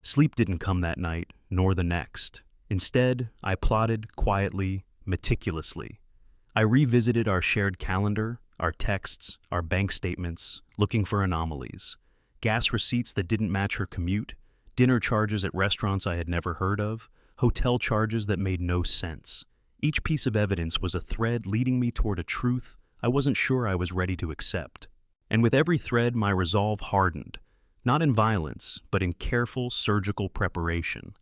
Sleep didn't come that night, nor the next. Instead, I plotted quietly, meticulously. I revisited our shared calendar, our texts, our bank statements, looking for anomalies. Gas receipts that didn't match her commute, dinner charges at restaurants I had never heard of, hotel charges that made no sense. Each piece of evidence was a thread leading me toward a truth I wasn't sure I was ready to accept. And with every thread, my resolve hardened, not in violence, but in careful surgical preparation.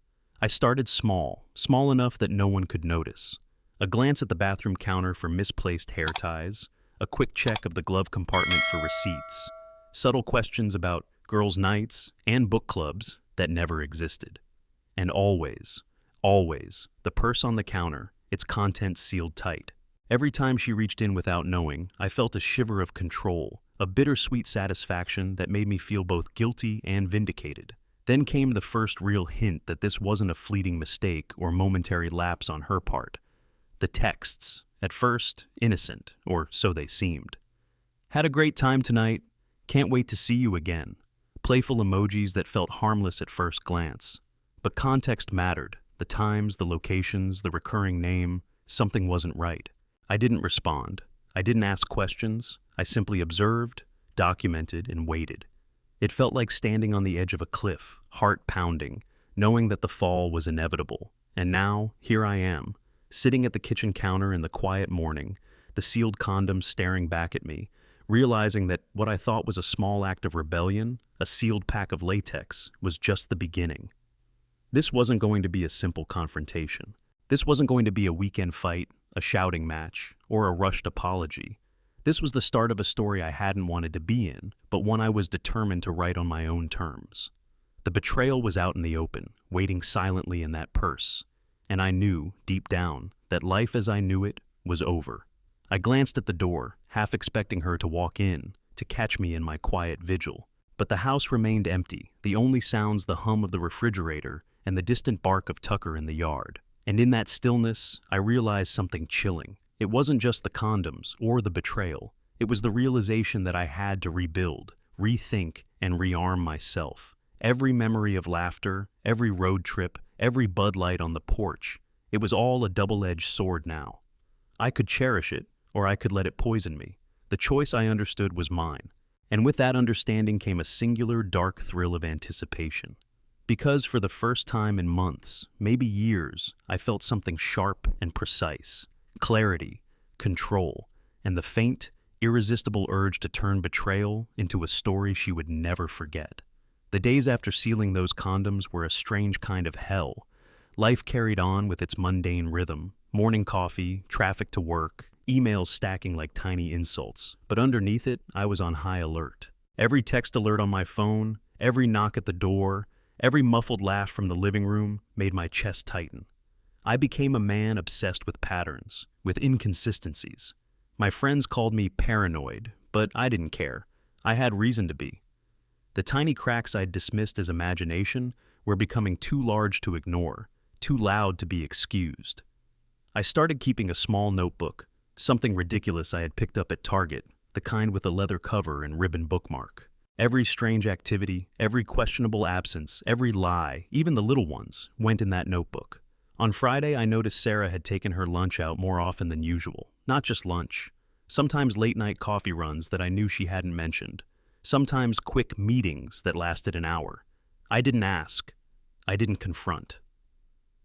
I started small enough that no one could notice. A glance at the bathroom counter for misplaced hair ties, a quick check of the glove compartment for receipts, subtle questions about girls' nights and book clubs that never existed. And always, the purse on the counter, its contents sealed tight. Every time she reached in without knowing, I felt a shiver of control, a bittersweet satisfaction that made me feel both guilty and vindicated. Then came the first real hint that this wasn't a fleeting mistake or momentary lapse on her part. The texts, at first innocent, or so they seemed. Had a great time tonight. Can't wait to see you again. Playful emojis that felt harmless at first glance. But context mattered. The times, the locations, the recurring name. Something wasn't right. I didn't respond. I didn't ask questions. I simply observed, documented, and waited. It felt like standing on the edge of a cliff, heart pounding, knowing that the fall was inevitable. And now, here I am, sitting at the kitchen counter in the quiet morning, the sealed condoms staring back at me, realizing that what I thought was a small act of rebellion, a sealed pack of latex, was just the beginning. This wasn't going to be a simple confrontation. This wasn't going to be a weekend fight, a shouting match, or a rushed apology. This was the start of a story I hadn't wanted to be in, but one I was determined to write on my own terms. The betrayal was out in the open, waiting silently in that purse, and I knew, deep down, that life as I knew it was over. I glanced at the door, half expecting her to walk in, to catch me in my quiet vigil. But the house remained empty, the only sounds the hum of the refrigerator and the distant bark of Tucker in the yard. And in that stillness, I realized something chilling. It wasn't just the condoms or the betrayal. It was the realization that I had to rebuild, rethink, and rearm myself. Every memory of laughter, every road trip, every Bud Light on the porch, it was all a double-edged sword now. I could cherish it, or I could let it poison me. The choice I understood was mine. And with that understanding came a singular dark thrill of anticipation. Because for the first time in months, maybe years, I felt something sharp and precise. Clarity, control, and the faint, irresistible urge to turn betrayal into a story she would never forget. The days after sealing those condoms were a strange kind of hell. Life carried on with its mundane rhythm. Morning coffee, traffic to work, emails stacking like tiny insults. But underneath it, I was on high alert. Every text alert on my phone, every knock at the door, every muffled laugh from the living room made my chest tighten. I became a man obsessed with patterns, with inconsistencies. My friends called me paranoid, but I didn't care. I had reason to be. The tiny cracks I'd dismissed as imagination were becoming too large to ignore, too loud to be excused. I started keeping a small notebook, something ridiculous I had picked up at Target, the kind with a leather cover and ribbon bookmark. Every strange activity, every questionable absence, every lie, even the little ones, went in that notebook. On Friday, I noticed Sarah had taken her lunch out more often than usual. Not just lunch. Sometimes late-night coffee runs that I knew she hadn't mentioned. Sometimes quick meetings that lasted an hour. I didn't ask. I didn't confront.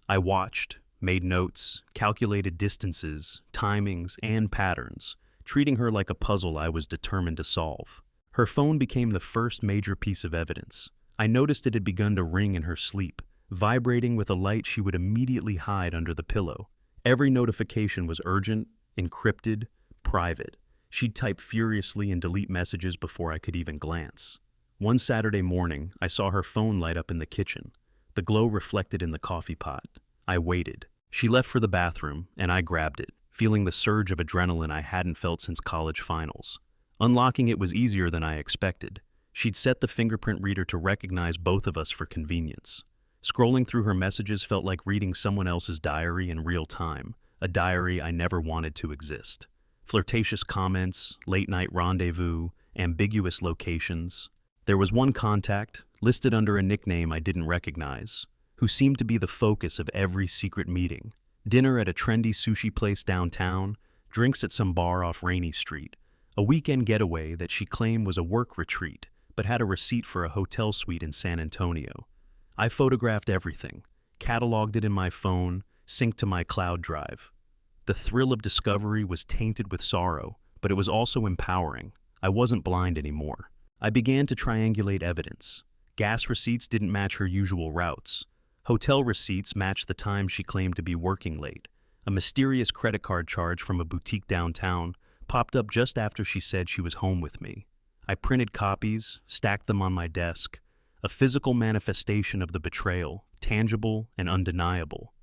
I watched, made notes, calculated distances, timings, and patterns, treating her like a puzzle I was determined to solve. Her phone became the first major piece of evidence. I noticed it had begun to ring in her sleep, vibrating with a light she would immediately hide under the pillow. Every notification was urgent, encrypted, private. She'd type furiously and delete messages before I could even glance. One Saturday morning, I saw her phone light up in the kitchen, the glow reflected in the coffee pot. I waited. She left for the bathroom, and I grabbed it, feeling the surge of adrenaline I hadn't felt since college finals. Unlocking it was easier than I expected. She'd set the fingerprint reader to recognize both of us for convenience. Scrolling through her messages felt like reading someone else's diary in real time, a diary I never wanted to exist. Flirtatious comments, late-night rendezvous, ambiguous locations. There was one contact, listed under a nickname I didn't recognize, who seemed to be the focus of every secret meeting. Dinner at a trendy sushi place downtown, drinks at some bar off Rainy Street, a weekend getaway that she claimed was a work retreat, but had a receipt for a hotel suite in San Antonio. I photographed everything, cataloged it in my phone, synced to my cloud drive. The thrill of discovery was tainted with sorrow, but it was also empowering. I wasn't blind anymore. I began to triangulate evidence. Gas receipts didn't match her usual routes. Hotel receipts matched the time she claimed to be working late. A mysterious credit card charge from a boutique downtown popped up just after she said she was home with me. I printed copies, stacked them on my desk, a physical manifestation of the betrayal, tangible and undeniable.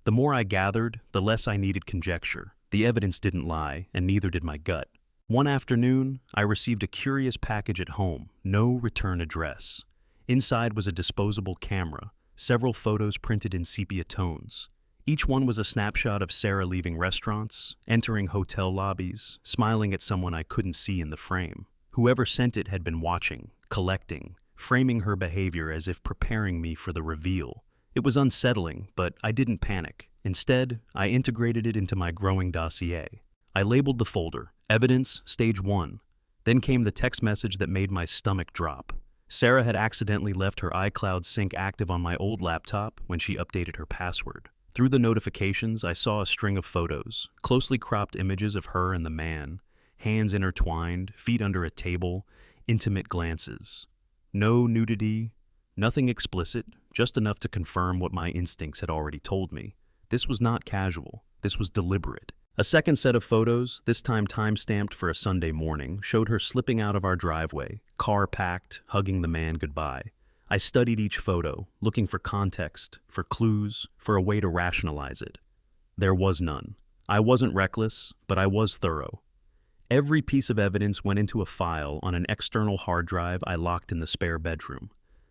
The more I gathered, the less I needed conjecture. The evidence didn't lie, and neither did my gut. One afternoon, I received a curious package at home, no return address. Inside was a disposable camera, several photos printed in sepia tones. Each one was a snapshot of Sarah leaving restaurants, entering hotel lobbies, smiling at someone I couldn't see in the frame. Whoever sent it had been watching, collecting, framing her behavior as if preparing me for the reveal. It was unsettling, but I didn't panic. Instead, I integrated it into my growing dossier. I labeled the folder, Evidence, Stage 1. Then came the text message that made my stomach drop. Sarah had accidentally left her iCloud sync active on my old laptop when she updated her password. Through the notifications, I saw a string of photos, closely cropped images of her and the man, hands intertwined, feet under a table, intimate glances. No nudity, nothing explicit, just enough to confirm what my instincts had already told me. This was not casual. This was deliberate. A second set of photos, this time time-stamped for a Sunday morning, showed her slipping out of our driveway, car packed, hugging the man goodbye. I studied each photo, looking for context, for clues, for a way to rationalize it. There was none. I wasn't reckless, but I was thorough. Every piece of evidence went into a file on an external hard drive I locked in the spare bedroom.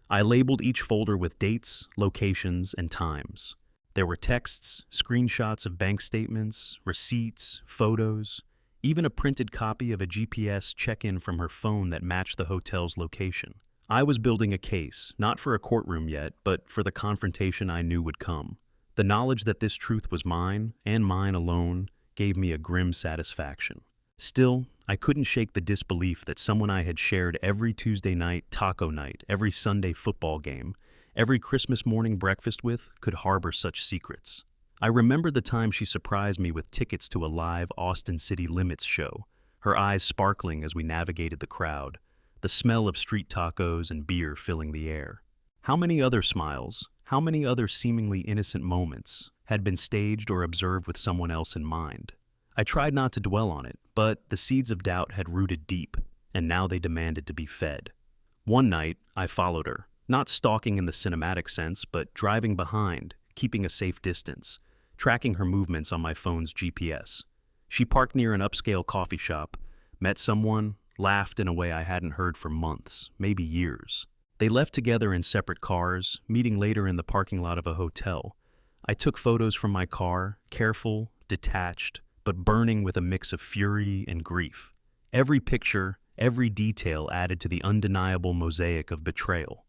I labeled each folder with dates, locations, and times. There were texts, screenshots of bank statements, receipts, photos, even a printed copy of a GPS check-in from her phone that matched the hotel's location. I was building a case, not for a courtroom yet, but for the confrontation I knew would come. The knowledge that this truth was mine, and mine alone, gave me a grim satisfaction. Still, I couldn't shake the disbelief that someone I had shared every Tuesday night taco night, every Sunday football game, every Christmas morning breakfast with could harbor such secrets. I remember the time she surprised me with tickets to a live Austin City Limits show, her eyes sparkling as we navigated the crowd, the smell of street tacos and beer filling the air. How many other smiles, how many other seemingly innocent moments had been staged or observed with someone else in mind? I tried not to dwell on it, but the seeds of doubt had rooted deep, and now they demanded to be fed. One night, I followed her. Not stalking in the cinematic sense, but driving behind, keeping a safe distance, tracking her movements on my phone's GPS. She parked near an upscale coffee shop, met someone, laughed in a way I hadn't heard for months, maybe years. They left together in separate cars, meeting later in the parking lot of a hotel. I took photos from my car, careful, detached, but burning with a mix of fury and grief. Every picture, every detail added to the undeniable mosaic of betrayal.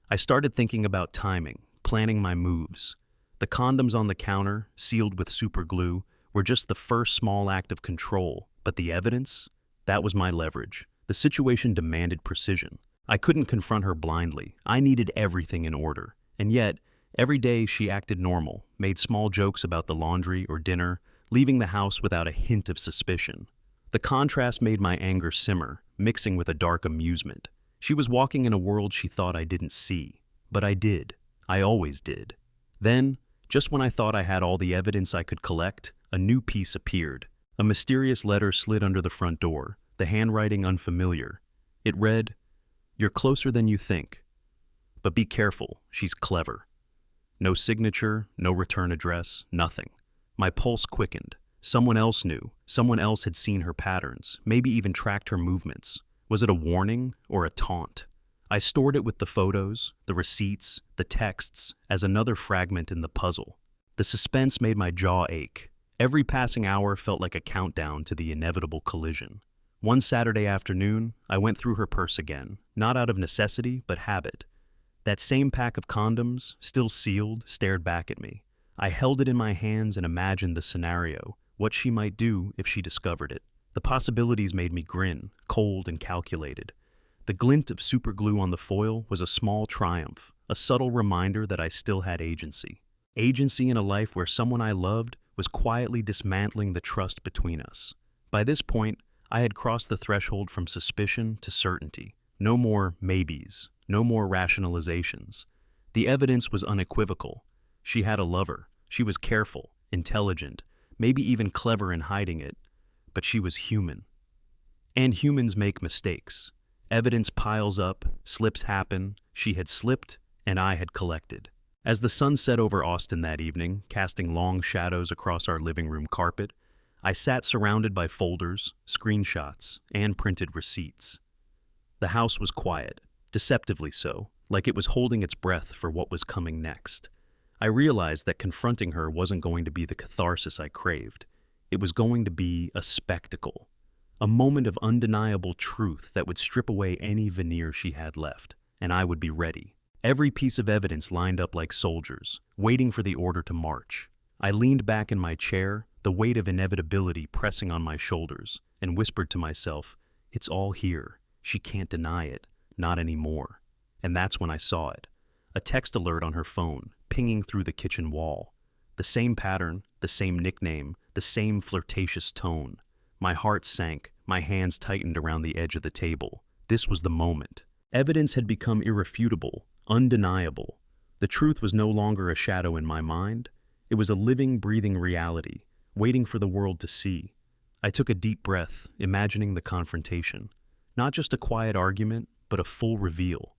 I started thinking about timing, planning my moves. The condoms on the counter, sealed with super glue, were just the first small act of control, but the evidence? That was my leverage. The situation demanded precision. I couldn't confront her blindly. I needed everything in order. And yet, every day she acted normal, made small jokes about the laundry or dinner, leaving the house without a hint of suspicion. The contrast made my anger simmer, mixing with a dark amusement. She was walking in a world she thought I didn't see. But I did. I always did. Then, just when I thought I had all the evidence I could collect, a new piece appeared. A mysterious letter slid under the front door, the handwriting unfamiliar. It read, "You're closer than you think. But be careful, she's clever." No signature, no return address, nothing. My pulse quickened. Someone else knew. Someone else had seen her patterns, maybe even tracked her movements. Was it a warning or a taunt? I stored it with the photos, the receipts, the texts, as another fragment in the puzzle. The suspense made my jaw ache. Every passing hour felt like a countdown to the inevitable collision. One Saturday afternoon, I went through her purse again, not out of necessity, but habit. That same pack of condoms, still sealed, stared back at me. I held it in my hands and imagined the scenario, what she might do if she discovered it. The possibilities made me grin, cold and calculated. The glint of superglue on the foil was a small triumph, a subtle reminder that I still had agency. Agency in a life where someone I loved was quietly dismantling the trust between us. By this point, I had crossed the threshold from suspicion to certainty. No more maybes, no more rationalizations. The evidence was unequivocal. She had a lover. She was careful, intelligent, maybe even clever in hiding it, but she was human. And humans make mistakes. Evidence piles up, slips happen, she had slipped, and I had collected. As the sun set over Austin that evening, casting long shadows across our living room carpet, I sat surrounded by folders, screenshots, and printed receipts. The house was quiet, deceptively so, like it was holding its breath for what was coming next. I realized that confronting her wasn't going to be the catharsis I craved. It was going to be a spectacle, a moment of undeniable truth that would strip away any veneer she had left, and I would be ready. Every piece of evidence lined up like soldiers, waiting for the order to march. I leaned back in my chair, the weight of inevitability pressing on my shoulders, and whispered to myself, "It's all here. She can't deny it. Not anymore." And that's when I saw it. A text alert on her phone, pinging through the kitchen wall. The same pattern, the same nickname, the same flirtatious tone. My heart sank, my hands tightened around the edge of the table. This was the moment. Evidence had become irrefutable, undeniable. The truth was no longer a shadow in my mind. It was a living, breathing reality, waiting for the world to see. I took a deep breath, imagining the confrontation. Not just a quiet argument, but a full reveal.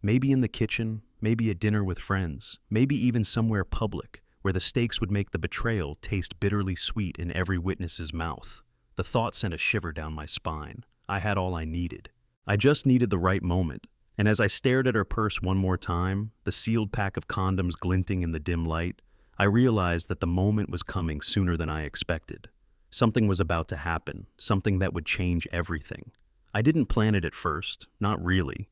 Maybe in the kitchen, maybe at dinner with friends, maybe even somewhere public, where the stakes would make the betrayal taste bitterly sweet in every witness's mouth. The thought sent a shiver down my spine. I had all I needed. I just needed the right moment. And as I stared at her purse one more time, the sealed pack of condoms glinting in the dim light, I realized that the moment was coming sooner than I expected. Something was about to happen, something that would change everything. I didn't plan it at first, not really.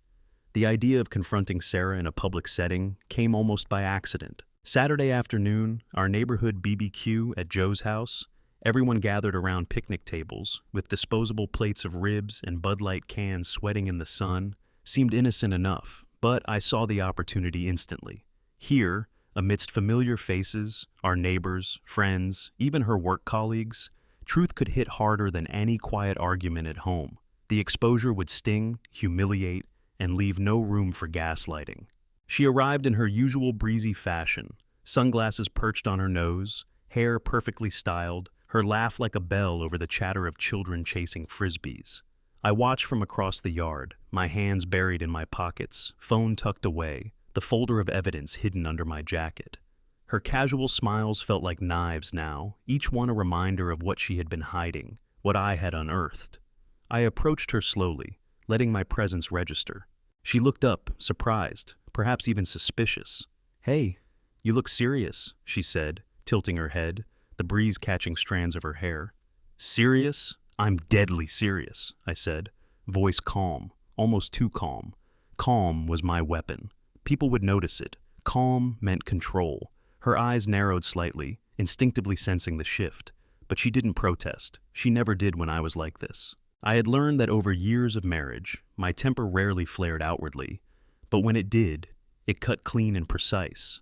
The idea of confronting Sarah in a public setting came almost by accident. Saturday afternoon, our neighborhood BBQ at Joe's house, everyone gathered around picnic tables, with disposable plates of ribs and Bud Light cans sweating in the sun, seemed innocent enough, but I saw the opportunity instantly. Here, amidst familiar faces, our neighbors, friends, even her work colleagues, truth could hit harder than any quiet argument at home. The exposure would sting, humiliate, and leave no room for gaslighting. She arrived in her usual breezy fashion, sunglasses perched on her nose, hair perfectly styled, her laugh like a bell over the chatter of children chasing frisbees. I watched from across the yard, my hands buried in my pockets, phone tucked away, the folder of evidence hidden under my jacket. Her casual smiles felt like knives now, each one a reminder of what she had been hiding, what I had unearthed. I approached her slowly, letting my presence register. She looked up, surprised, perhaps even suspicious. "Hey, you look serious," she said, tilting her head, the breeze catching strands of her hair. "Serious? I'm deadly serious," I said, voice calm, almost too calm. Calm was my weapon. People would notice it. Calm meant control. Her eyes narrowed slightly, instinctively sensing the shift. But she didn't protest. She never did when I was like this. I had learned that over years of marriage, my temper rarely flared outwardly, but when it did, it cut clean and precise.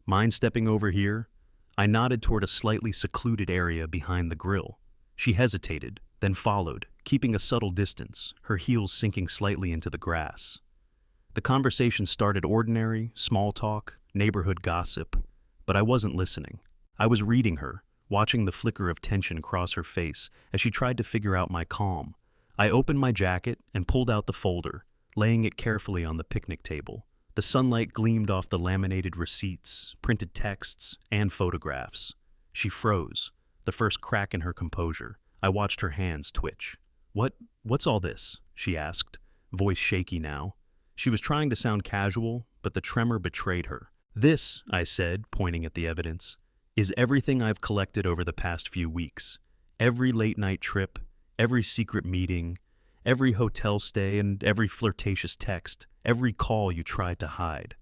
Mind stepping over here? I nodded toward a slightly secluded area behind the grill. She hesitated, then followed, keeping a subtle distance, her heels sinking slightly into the grass. The conversation started ordinary, small talk, neighborhood gossip, but I wasn't listening. I was reading her, watching the flicker of tension cross her face as she tried to figure out my calm. I opened my jacket and pulled out the folder, laying it carefully on the picnic table. The sunlight gleamed off the laminated receipts, printed texts, and photographs. She froze, the first crack in her composure. I watched her hands twitch. What's all this?" she asked, voice shaky now. She was trying to sound casual, but the tremor betrayed her. "This," I said, pointing at the evidence, "is everything I've collected over the past few weeks. Every late-night trip, every secret meeting, Every hotel stay and every flirtatious text, every call you tried to hide.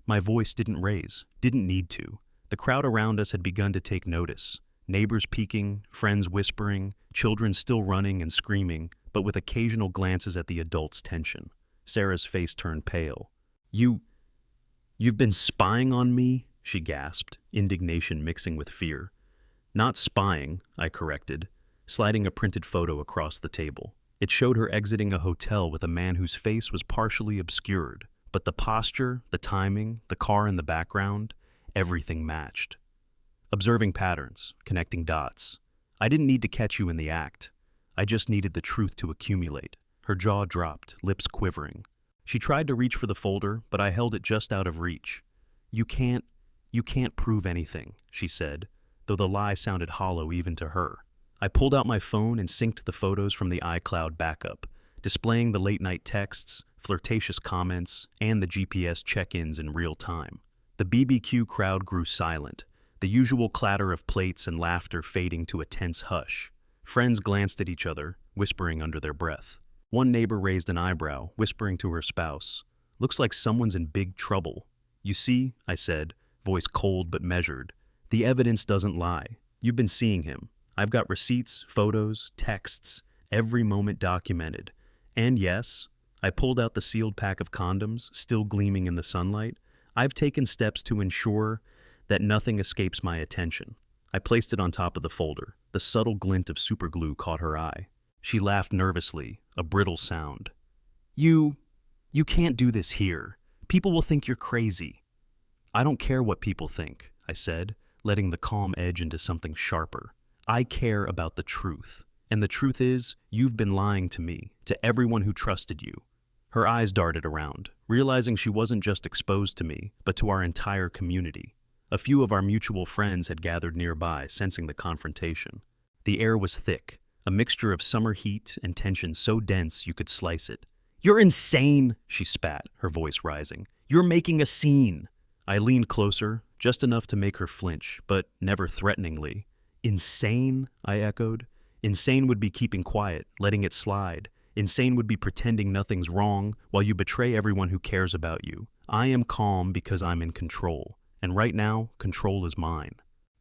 My voice didn't raise, didn't need to. The crowd around us had begun to take notice. Neighbors peeking, friends whispering, children still running and screaming, but with occasional glances at the adults' tension. Sarah's face turned pale. You've been spying on me?" she gasped, indignation mixing with fear. "Not spying," I corrected, sliding a printed photo across the table. It showed her exiting a hotel with a man whose face was partially obscured, but the posture, the timing, the car in the background, everything matched. Observing patterns, connecting dots. I didn't need to catch you in the act. I just needed the truth to accumulate. Her jaw dropped, lips quivering. She tried to reach for the folder, but I held it just out of reach. You can't prove anything," she said, though the lie sounded hollow even to her. I pulled out my phone and synced the photos from the iCloud backup, displaying the late-night texts, flirtatious comments, and the GPS check-ins in real time. The BBQ crowd grew silent, the usual clatter of plates and laughter fading to a tense hush. Friends glanced at each other, whispering under their breath. One neighbor raised an eyebrow, whispering to her spouse, "Looks like someone's in big trouble." "You see," I said, voice cold but measured, "the evidence doesn't lie. You've been seeing him. I've got receipts, photos, texts, every moment documented. And yes," I pulled out the sealed pack of condoms, still gleaming in the sunlight, "I've taken steps to ensure that nothing escapes my attention." I placed it on top of the folder. The subtle glint of superglue caught her eye. She laughed nervously, a brittle sound. You can't do this here. People will think you're crazy." "I don't care what people think," I said, letting the calm edge into something sharper. "I care about the truth. And the truth is, you've been lying to me, to everyone who trusted you." Her eyes darted around, realizing she wasn't just exposed to me, but to our entire community. A few of our mutual friends had gathered nearby, sensing the confrontation. The air was thick, a mixture of summer heat and tension so dense you could slice it. "You're insane," she spat, her voice rising. "You're making a scene." I leaned closer, just enough to make her flinch, but never threateningly. "Insane?" I echoed. "Insane would be keeping quiet, letting it slide. Insane would be pretending nothing's wrong while you betray everyone who cares about you. I am calm because I'm in control, and right now, control is mine."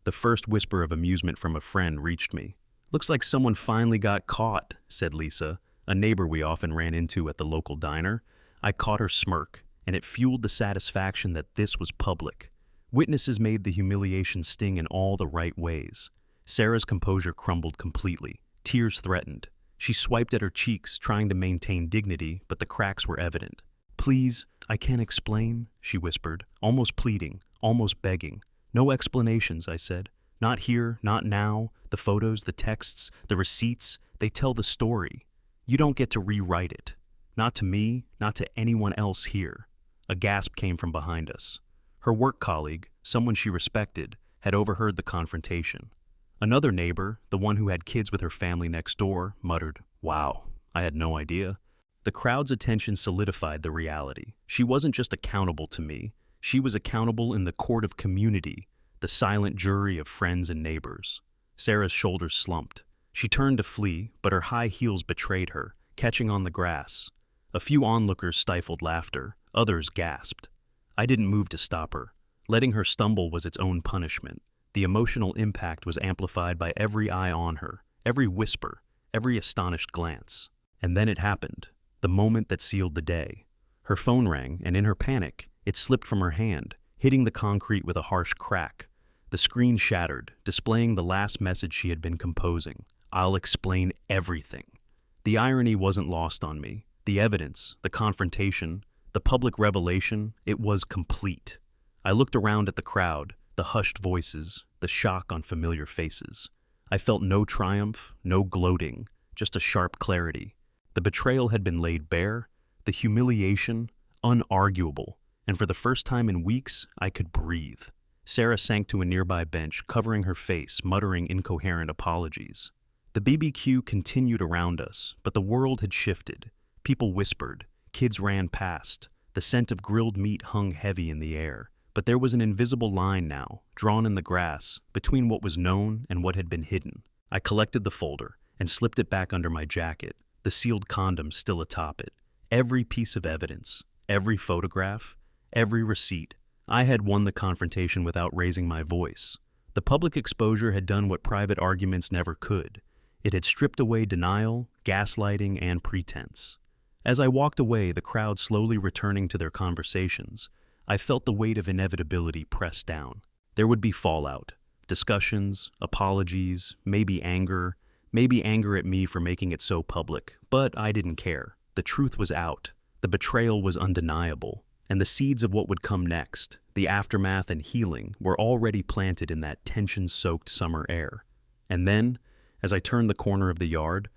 The first whisper of amusement from a friend reached me. "Looks like someone finally got caught," said Lisa, a neighbor we often ran into at the local diner. I caught her smirk, and it fueled the satisfaction that this was public. Witnesses made the humiliation sting in all the right ways. Sarah's composure crumbled completely. Tears threatened. She swiped at her cheeks, trying to maintain dignity, but the cracks were evident. "Please, I can't explain," she whispered, almost pleading, almost begging. "No explanations," I said. "Not here, not now. The photos, the texts, the receipts, they tell the story. You don't get to rewrite it. Not to me, not to anyone else here." A gasp came from behind us. Her work colleague, someone she respected, had overheard the confrontation. Another neighbor, the one who had kids with her family next door, muttered, "Wow, I had no idea." The crowd's attention solidified the reality. She wasn't just accountable to me. She was accountable in the court of community, the silent jury of friends and neighbors. Sarah's shoulders slumped. She turned to flee, but her high heels betrayed her, catching on the grass. A few onlookers stifled laughter. Others gasped. I didn't move to stop her. Letting her stumble was its own punishment. The emotional impact was amplified by every eye on her, every whisper, every astonished glance. And then it happened, the moment that sealed the day. Her phone rang, and in her panic, it slipped from her hand, hitting the concrete with a harsh crack. The screen shattered, displaying the last message she had been composing. "I'll explain everything." The irony wasn't lost on me. The evidence, the confrontation, the public revelation, it was complete. I looked around at the crowd, the hushed voices, the shock on familiar faces. I felt no triumph, no gloating, just a sharp clarity. The betrayal had been laid bare, the humiliation, unarguable, and for the first time in weeks, I could breathe. Sarah sank to a nearby bench, covering her face, muttering incoherent apologies. The BBQ continued around us, but the world had shifted. People whispered, kids ran past, the scent of grilled meat hung heavy in the air. But there was an invisible line now, drawn in the grass, between what was known and what had been hidden. I collected the folder and slipped it back under my jacket, the sealed condoms still atop it. Every piece of evidence, every photograph, every receipt. I had won the confrontation without raising my voice. The public exposure had done what private arguments never could. It had stripped away denial, gaslighting, and pretense. As I walked away, the crowd slowly returning to their conversations, I felt the weight of inevitability press down. There would be fallout, discussions, apologies, maybe anger at me for making it so public, but I didn't care. The truth was out. The betrayal was undeniable, and the seeds of what would come next, the aftermath and healing, were already planted in that tension-soaked summer air. And then, as I turned the corner of the yard,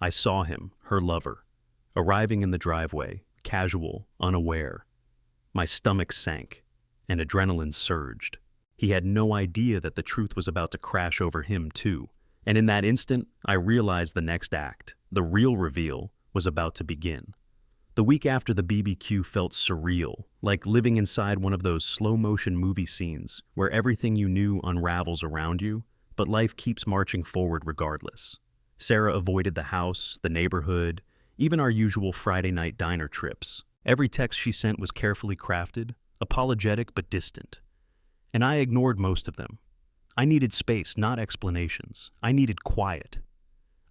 I saw him, her lover, arriving in the driveway, casual, unaware. My stomach sank, and adrenaline surged. He had no idea that the truth was about to crash over him, too. And in that instant, I realized the next act, the real reveal, was about to begin. The week after the BBQ felt surreal, like living inside one of those slow-motion movie scenes where everything you knew unravels around you, but life keeps marching forward regardless. Sarah avoided the house, the neighborhood, even our usual Friday night diner trips. Every text she sent was carefully crafted, apologetic but distant. And I ignored most of them. I needed space, not explanations. I needed quiet.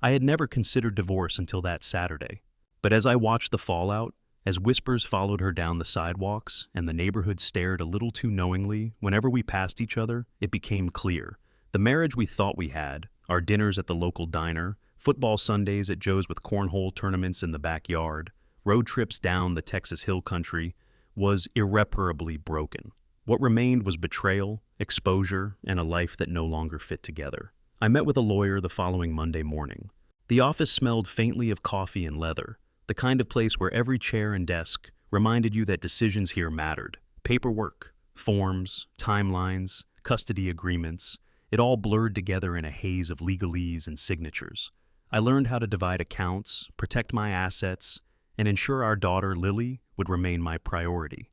I had never considered divorce until that Saturday. But as I watched the fallout, as whispers followed her down the sidewalks and the neighborhood stared a little too knowingly whenever we passed each other, it became clear. The marriage we thought we had, our dinners at the local diner, football Sundays at Joe's with cornhole tournaments in the backyard, road trips down the Texas Hill Country, was irreparably broken. What remained was betrayal, exposure, and a life that no longer fit together. I met with a lawyer the following Monday morning. The office smelled faintly of coffee and leather, the kind of place where every chair and desk reminded you that decisions here mattered. Paperwork, forms, timelines, custody agreements, it all blurred together in a haze of legalese and signatures. I learned how to divide accounts, protect my assets, and ensure our daughter, Lily, would remain my priority.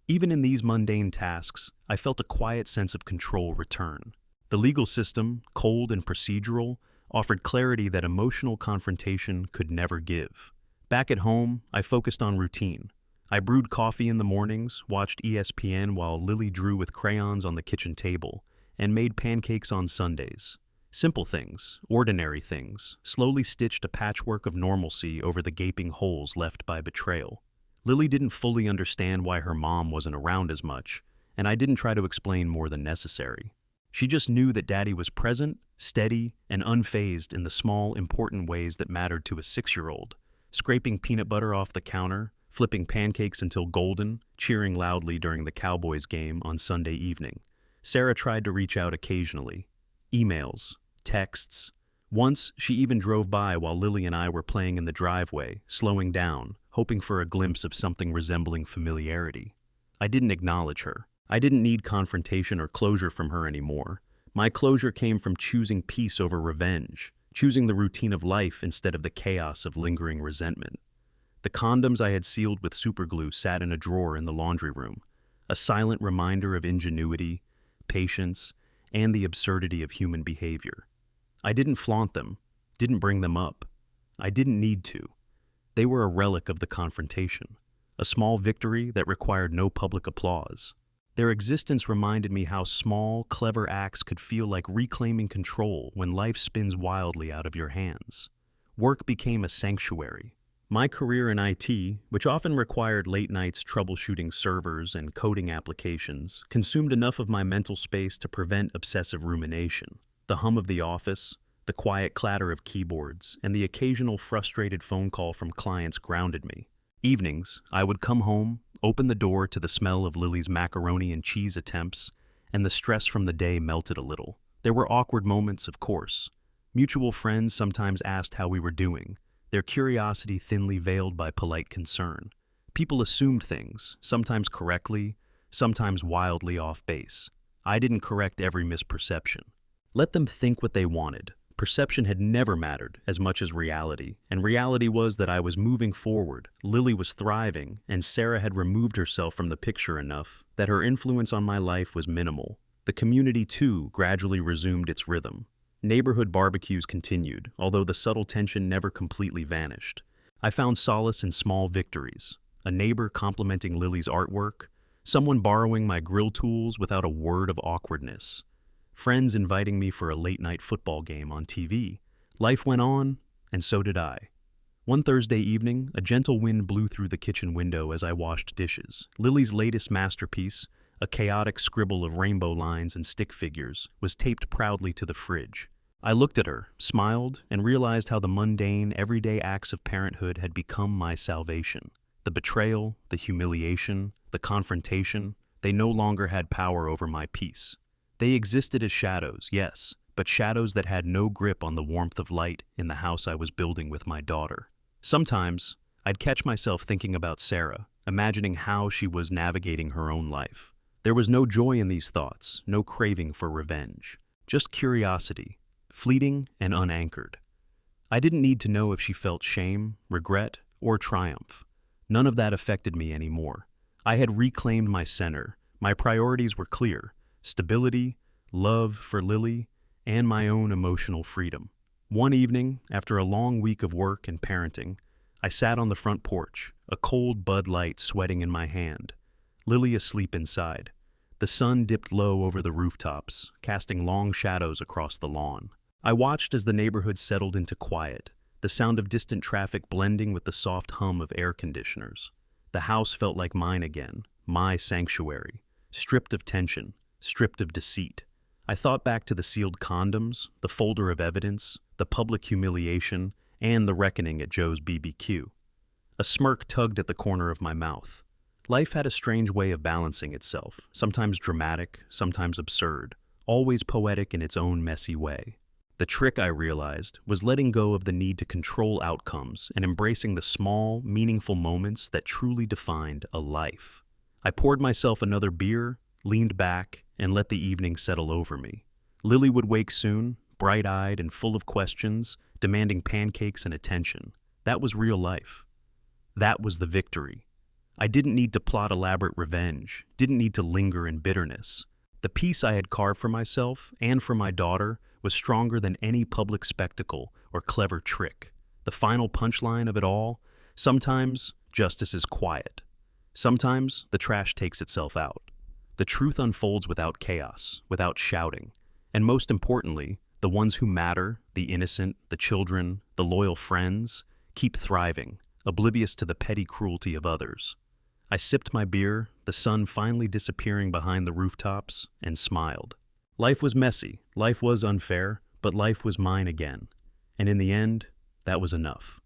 Even in these mundane tasks, I felt a quiet sense of control return. The legal system, cold and procedural, offered clarity that emotional confrontation could never give. Back at home, I focused on routine. I brewed coffee in the mornings, watched ESPN while Lily drew with crayons on the kitchen table, and made pancakes on Sundays. Simple things, ordinary things, slowly stitched a patchwork of normalcy over the gaping holes left by betrayal. Lily didn't fully understand why her mom wasn't around as much, and I didn't try to explain more than necessary. She just knew that Daddy was present, steady, and unfazed in the small, important ways that mattered to a 6-year-old. Scraping peanut butter off the counter, flipping pancakes until golden, cheering loudly during the Cowboys game on Sunday evening. Sarah tried to reach out occasionally. Emails, texts. Once, she even drove by while Lily and I were playing in the driveway, slowing down, hoping for a glimpse of something resembling familiarity. I didn't acknowledge her. I didn't need confrontation or closure from her anymore. My closure came from choosing peace over revenge, choosing the routine of life instead of the chaos of lingering resentment. The condoms I had sealed with superglue sat in a drawer in the laundry room, a silent reminder of ingenuity, patience, and the absurdity of human behavior. I didn't flaunt them, didn't bring them up. I didn't need to. They were a relic of the confrontation, a small victory that required no public applause. Their existence reminded me how small, clever acts could feel like reclaiming control when life spins wildly out of your hands. Work became a sanctuary. My career in IT, which often required late nights troubleshooting servers and coding applications, consumed enough of my mental space to prevent obsessive rumination. The hum of the office, the quiet clatter of keyboards, and the occasional frustrated phone call from clients grounded me. Evenings, I would come home, open the door to the smell of Lily's macaroni and cheese attempts, and the stress from the day melted a little. There were awkward moments, of course. Mutual friends sometimes asked how we were doing, their curiosity thinly veiled by polite concern. People assumed things, sometimes correctly, sometimes wildly off base. I didn't correct every misperception. Let them think what they wanted. Perception had never mattered as much as reality, and reality was that I was moving forward, Lily was thriving, and Sarah had removed herself from the picture enough that her influence on my life was minimal. The community, too, gradually resumed its rhythm. Neighborhood barbecues continued, although the subtle tension never completely vanished. I found solace in small victories: a neighbor complimenting Lily's artwork, someone borrowing my grill tools without a word of awkwardness, friends inviting me for a late-night football game on TV. Life went on, and so did I. One Thursday evening, a gentle wind blew through the kitchen window as I washed dishes. Lily's latest masterpiece, a chaotic scribble of rainbow lines and stick figures, was taped proudly to the fridge. I looked at her, smiled, and realized how the mundane, everyday acts of parenthood had become my salvation. The betrayal, the humiliation, the confrontation, they no longer had power over my peace. They existed as shadows, yes, but shadows that had no grip on the warmth of light in the house I was building with my daughter. Sometimes, I'd catch myself thinking about Sarah, imagining how she was navigating her own life. There was no joy in these thoughts, no craving for revenge, just curiosity, fleeting and unanchored. I didn't need to know if she felt shame, regret, or triumph. None of that affected me anymore. I had reclaimed my center. My priorities were clear: stability, love for Lily, and my own emotional freedom. One evening, after a long week of work and parenting, I sat on the front porch, a cold Bud Light sweating in my hand, Lily asleep inside. The sun dipped low over the rooftops, casting long shadows across the lawn. I watched as the neighborhood settled into quiet, the sound of distant traffic blending with the soft hum of air conditioners. The house felt like mine again, my sanctuary, stripped of tension, stripped of deceit. I thought back to the sealed condoms, the folder of evidence, the public humiliation, and the reckoning at Joe's BBQ. A smirk tugged at the corner of my mouth. Life had a strange way of balancing itself, sometimes dramatic, sometimes absurd, always poetic in its own messy way. The trick, I realized, was letting go of the need to control outcomes and embracing the small, meaningful moments that truly defined a life. I poured myself another beer, leaned back, and let the evening settle over me. Lily would wake soon, bright-eyed and full of questions, demanding pancakes and attention. That was real life. That was the victory. I didn't need to plot elaborate revenge, didn't need to linger in bitterness. The peace I had carved for myself and for my daughter was stronger than any public spectacle or clever trick. The final punchline of it all: sometimes justice is quiet. Sometimes the trash takes itself out. The truth unfolds without chaos, without shouting. And most importantly, the ones who matter, the innocent, the children, the loyal friends, keep thriving, oblivious to the petty cruelty of others. I sipped my beer, the sun finally disappearing behind the rooftops, and smiled. Life was messy, life was unfair, but life was mine again. And in the end, that was enough.